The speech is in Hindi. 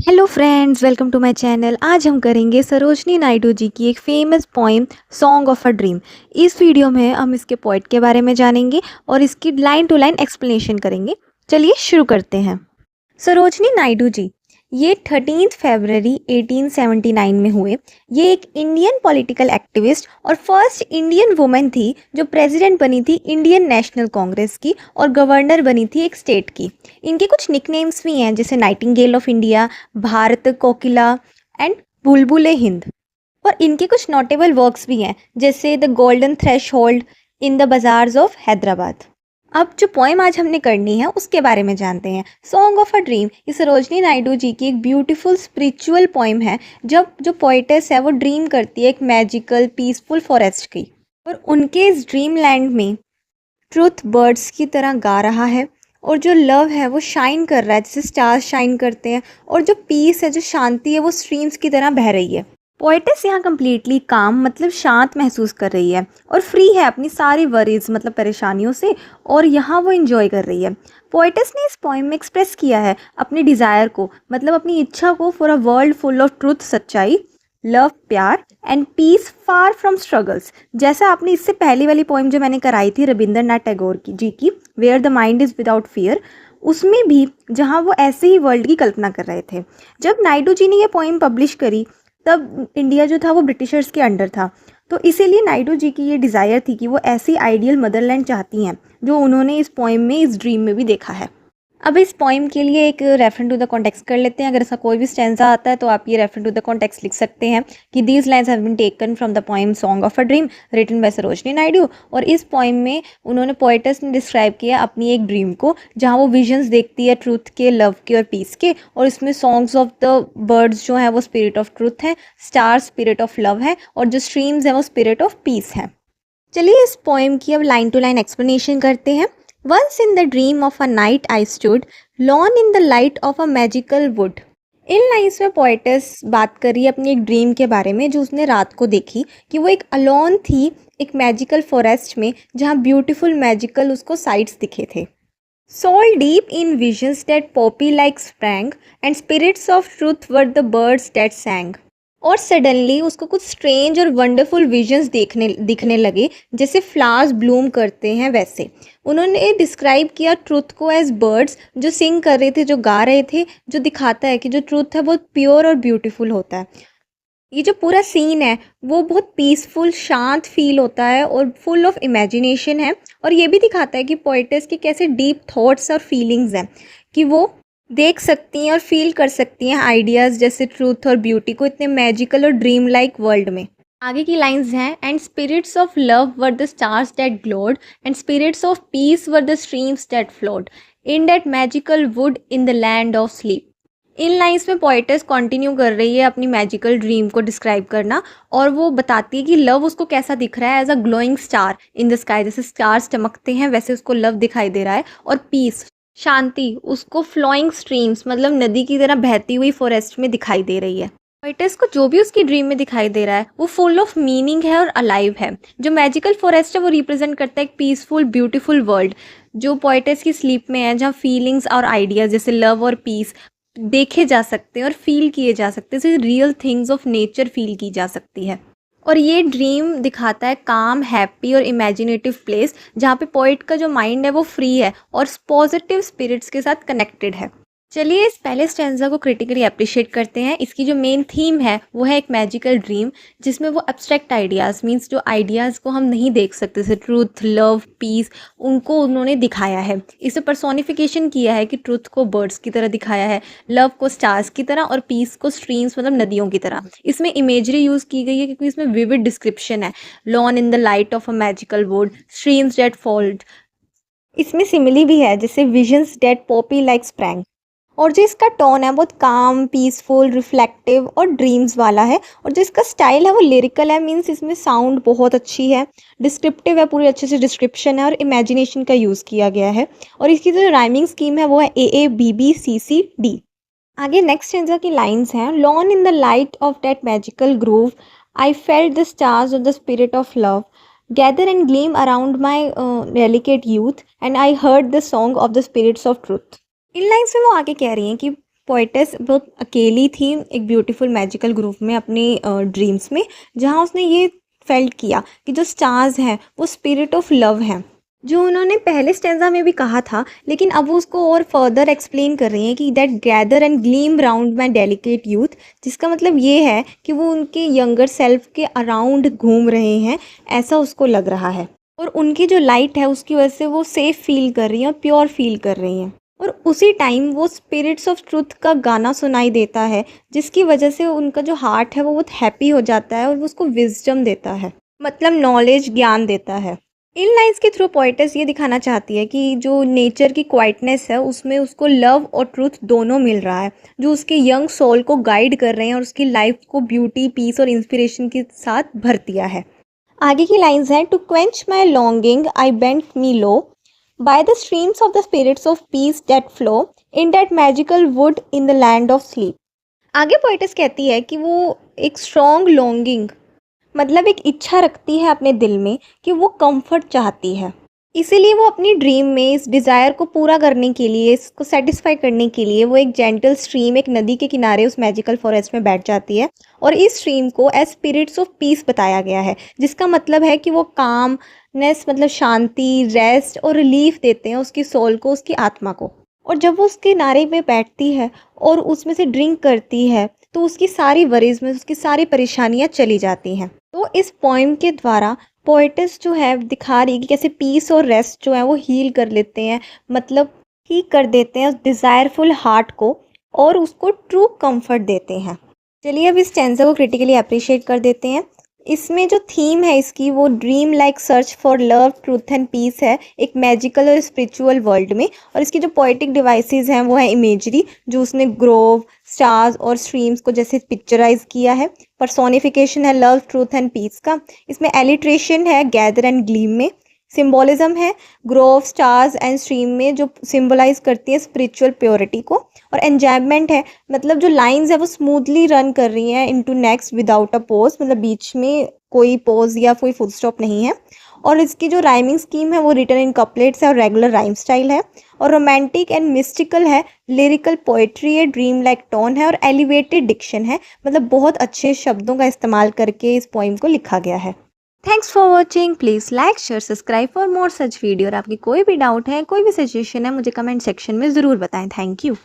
Hello friends, welcome to my channel. आज हम करेंगे सरोजनी नायडू जी की एक famous poem song of a dream. इस वीडियो में हम इसके पोइट के बारे में जानेंगे और इसकी लाइन टू लाइन एक्सप्लेनेशन करेंगे। चलिए शुरू करते हैं। सरोजनी नायडू जी ये 13 फरवरी 1879 में हुए। ये एक इंडियन पॉलिटिकल एक्टिविस्ट और फर्स्ट इंडियन वुमेन थी जो प्रेसिडेंट बनी थी इंडियन नेशनल कांग्रेस की और गवर्नर बनी थी एक स्टेट की। इनके कुछ निकनेम्स भी हैं जैसे Nightingale of India, Bharat Kokila and बुलबुले हिंद। और इनके कुछ नोटेबल वर्क्स भी हैं जैसे the golden threshold in the bazaars of Hyderabad. अब जो पोएम आज हमने करनी है उसके बारे में जानते हैं। सॉन्ग ऑफ अ ड्रीम ये सरोजनी नायडू जी की एक ब्यूटीफुल स्पिरिचुअल पोएम है। जब जो पोइटेस है वो ड्रीम करती है एक मैजिकल पीसफुल फॉरेस्ट की, और उनके इस ड्रीम लैंड में ट्रुथ बर्ड्स की तरह गा रहा है, और जो लव है वो शाइन कर रहा है जैसे स्टार्स शाइन करते हैं, और जो पीस है, जो शांति है, वो स्ट्रीम्स की तरह बह रही है। पोएटेस यहाँ कम्प्लीटली काम मतलब शांत महसूस कर रही है और फ्री है अपनी सारी वरीज मतलब परेशानियों से, और यहाँ वो इंजॉय कर रही है। पोएटेस ने इस पोएम में एक्सप्रेस किया है अपनी डिज़ायर को, मतलब अपनी इच्छा को, for a world full of truth, सच्चाई, लव, प्यार and peace far from struggles. जैसा आपने इससे पहली वाली पोएम जो मैंने कराई थी रविंद्रनाथ टैगोर की जी की, where the mind is without fear, उसमें भी जहाँ वो ऐसे ही वर्ल्ड की कल्पना कर रहे थे। जब नायडू जी ने ये पोएम पब्लिश करी तब इंडिया जो था वो ब्रिटिशर्स के अंडर था, तो इसीलिए नायडू जी की ये डिज़ायर थी कि वो ऐसी आइडियल मदरलैंड चाहती हैं जो उन्होंने इस पोएम में, इस ड्रीम में भी देखा है। अब इस पोएम के लिए एक रेफरेंस टू द कॉन्टेक्स्ट कर लेते हैं। अगर ऐसा कोई भी स्टैंजा आता है तो आप ये रेफरेंस टू द कॉन्टेक्स्ट लिख सकते हैं कि these lines have been taken from the poem song of a dream written by Sarojini Naidu. और इस पोएम में उन्होंने, पोएटस ने डिस्क्राइब किया अपनी एक ड्रीम को जहाँ वो विजन्स देखती है ट्रूथ के, लव के और पीस के। और इसमें सॉन्ग्स ऑफ द बर्ड्स जो है वो स्पिरिट ऑफ ट्रूथ है, स्टार स्पिरिट ऑफ लव है, और जो स्ट्रीम्स हैं वो स्पिरिट ऑफ पीस है। चलिए इस पोएम की अब लाइन टू लाइन एक्सप्लेनेशन करते हैं। Once in the dream of a night I stood, lone in the light of a magical wood। In lines में पोएटस बात कर रही है अपनी एक ड्रीम के बारे में जो उसने रात को देखी, कि वो एक अलोन थी एक मैजिकल फॉरेस्ट में जहाँ ब्यूटीफुल मैजिकल उसको साइट्स दिखे थे। Soul deep in visions that poppy like sprang, and spirits of truth were the birds that sang। और सडनली उसको कुछ स्ट्रेंज और वंडरफुल विजन्स दिखने लगे जैसे फ्लावर्स ब्लूम करते हैं वैसे। उन्होंने डिस्क्राइब किया ट्रुथ को एज बर्ड्स जो सिंग कर रहे थे, जो गा रहे थे, जो दिखाता है कि जो ट्रुथ है वो प्योर और ब्यूटीफुल होता है। ये जो पूरा सीन है वो बहुत पीसफुल, शांत फील होता है और फुल ऑफ इमेजिनेशन है। और ये भी दिखाता है कि पोइटेस के कैसे डीप थॉट्स और फीलिंग्स हैं कि वो देख सकती हैं और फील कर सकती हैं आइडियाज़ जैसे ट्रूथ और ब्यूटी को इतने मैजिकल और ड्रीम लाइक वर्ल्ड में। आगे की लाइंस हैं, and spirits of love were the stars that glowed, and spirits of peace were the streams that flowed in that magical wood in the land of sleep. इन लाइन्स में पोइटस कंटिन्यू कर रही है अपनी मैजिकल ड्रीम को डिस्क्राइब करना, और वो बताती है कि लव उसको कैसा दिख रहा है as a glowing star in the sky. जैसे स्टार्स चमकते हैं वैसे उसको लव दिखाई दे रहा है, और पीस, शांति, उसको फ्लोइंग स्ट्रीम्स मतलब नदी की तरह बहती हुई फॉरेस्ट में दिखाई दे रही है। पोइटस को जो भी उसकी ड्रीम में दिखाई दे रहा है वो फुल ऑफ मीनिंग है और अलाइव है। जो मैजिकल फॉरेस्ट है वो रिप्रेजेंट करता है एक पीसफुल ब्यूटीफुल वर्ल्ड जो पोइटस की स्लीप में है, जहाँ फीलिंग्स और आइडियाज जैसे लव और पीस देखे जा सकते हैं और फील किए जा सकते हैं, जैसे real things of nature feel की जा सकती है। और ये ड्रीम दिखाता है काम, हैप्पी और इमेजिनेटिव प्लेस जहाँ पे पोइट का जो माइंड है वो फ्री है और पॉजिटिव स्पिरिट्स के साथ कनेक्टेड है। चलिए इस पहले स्टैंजा को क्रिटिकली अप्रिशिएट करते हैं। इसकी जो मेन थीम है वो है एक मैजिकल ड्रीम, जिसमें वो एब्स्ट्रैक्ट आइडियाज़ मीन्स जो आइडियाज़ को हम नहीं देख सकते जैसे ट्रूथ, लव, पीस, उनको उन्होंने दिखाया है। इसे पर्सोनिफिकेशन किया है कि ट्रूथ को बर्ड्स की तरह दिखाया है, लव को स्टार्स की तरह और पीस को स्ट्रीम्स मतलब नदियों की तरह। इसमें इमेजरी यूज़ की गई है क्योंकि इसमें विविड डिस्क्रिप्शन है, lawn in the light of a magical wood, streams that flowed. इसमें सिमिली भी है जैसे visions that poppy like sprang. और जो इसका टोन है बहुत काम, पीसफुल, रिफ्लेक्टिव और ड्रीम्स वाला है। और जो इसका स्टाइल है वो लिरिकल है, मीन्स इसमें साउंड बहुत अच्छी है, डिस्क्रिप्टिव है, पूरी अच्छे से डिस्क्रिप्शन है और इमेजिनेशन का यूज़ किया गया है। और इसकी जो राइमिंग स्कीम है वो है AABBCCD। आगे नेक्स्ट स्टैंजा की लाइंस हैं, lawn in the light of that magical grove I felt the stars of the spirit of love gather and gleam around my delicate youth and I heard the song of the spirits of truth. इन लाइन्स में वो आगे कह रही हैं कि पोएटेस बहुत अकेली थी एक ब्यूटीफुल मैजिकल ग्रुप में अपने ड्रीम्स में, जहाँ उसने ये फेल्ट किया कि जो स्टार्स हैं वो स्पिरिट ऑफ लव हैं, जो उन्होंने पहले स्टेंजा में भी कहा था, लेकिन अब वो उसको और फर्दर एक्सप्लेन कर रही हैं कि that gather and gleam round my delicate youth, जिसका मतलब ये है कि वो उनके यंगर सेल्फ के अराउंड घूम रहे हैं, ऐसा उसको लग रहा है। और उनकी जो लाइट है उसकी वजह से वो सेफ फील कर रही हैं और प्योर फील कर रही हैं। और उसी टाइम वो स्पिरिट्स ऑफ ट्रुथ का गाना सुनाई देता है, जिसकी वजह से उनका जो हार्ट है वो बहुत हैप्पी हो जाता है और वो उसको विजडम देता है, मतलब नॉलेज, ज्ञान देता है। इन लाइन्स के थ्रू पोएटेस ये दिखाना चाहती है कि जो नेचर की क्वाइटनेस है उसमें उसको लव और ट्रुथ दोनों मिल रहा है, जो उसके यंग सोल को गाइड कर रहे हैं और उसकी लाइफ को ब्यूटी, पीस और इंस्पिरेशन के साथ भर दिया है। आगे की लाइन्स हैं, to quench my longing I bent me low by the streams of the spirits of peace that flow in that magical wood in the land of sleep. आगे पोएटेस कहती है कि वो एक स्ट्रॉन्ग लॉन्गिंग, मतलब एक इच्छा रखती है अपने दिल में कि वो कंफर्ट चाहती है, इसीलिए वो अपनी ड्रीम में इस डिज़ायर को पूरा करने के लिए, इसको सेटिस्फाई करने के लिए वो एक जेंटल स्ट्रीम, एक नदी के किनारे उस मैजिकल फॉरेस्ट में बैठ जाती है। और इस स्ट्रीम को एज स्पिरिट्स ऑफ पीस बताया गया है, जिसका मतलब है कि वो कामनेस, मतलब शांति, रेस्ट और रिलीफ देते हैं उसकी सोल को, उसकी आत्मा को। और जब वो उसके किनारे में बैठती है और उसमें से ड्रिंक करती है तो उसकी सारी वरीज में उसकी सारी परेशानियाँ चली जाती हैं। तो इस पोइम के द्वारा पोएटेस जो है दिखा रही है कि कैसे पीस और रेस्ट जो है वो हील कर लेते हैं, मतलब ठीक कर देते हैं उस डिज़ायरफुल हार्ट को और उसको ट्रू कंफर्ट देते हैं। चलिए अब इस स्टैंजा को क्रिटिकली अप्रिशिएट कर देते हैं। इसमें जो थीम है इसकी वो dream like search for love, truth and peace है, एक मैजिकल और स्पिरिचुअल वर्ल्ड में। और इसकी जो पोएटिक डिवाइसेस हैं वो है इमेजरी, जो उसने ग्रोव, स्टार्स और स्ट्रीम्स को जैसे पिक्चराइज किया है। पर्सोनिफिकेशन है लव, ट्रूथ एंड पीस का। इसमें एलिट्रेशन है गैदर एंड ग्लीम में। सिम्बोलिज्म है ग्रोव, स्टार्स एंड स्ट्रीम में, जो सिम्बलाइज करती है स्पिरिचुअल प्योरिटी को। और एन्जॉयमेंट है, मतलब जो लाइंस है वो स्मूथली रन कर रही हैं into next without a pose, मतलब बीच में कोई पोज या कोई फुल स्टॉप नहीं है। और इसकी जो राइमिंग स्कीम है वो रिटन इन कपलेट्स है और रेगुलर राइम स्टाइल है। और रोमांटिक एंड मिस्टिकल है, लिरिकल पोएट्री है, ड्रीम लाइक टोन है और एलिवेटेड डिक्शन है, मतलब बहुत अच्छे शब्दों का इस्तेमाल करके इस पोइम को लिखा गया है। Thanks for watching. Please like, share, subscribe for more such video. और आपकी कोई भी डाउट है, कोई भी सजेशन है, मुझे कमेंट सेक्शन में ज़रूर बताएं। Thank you.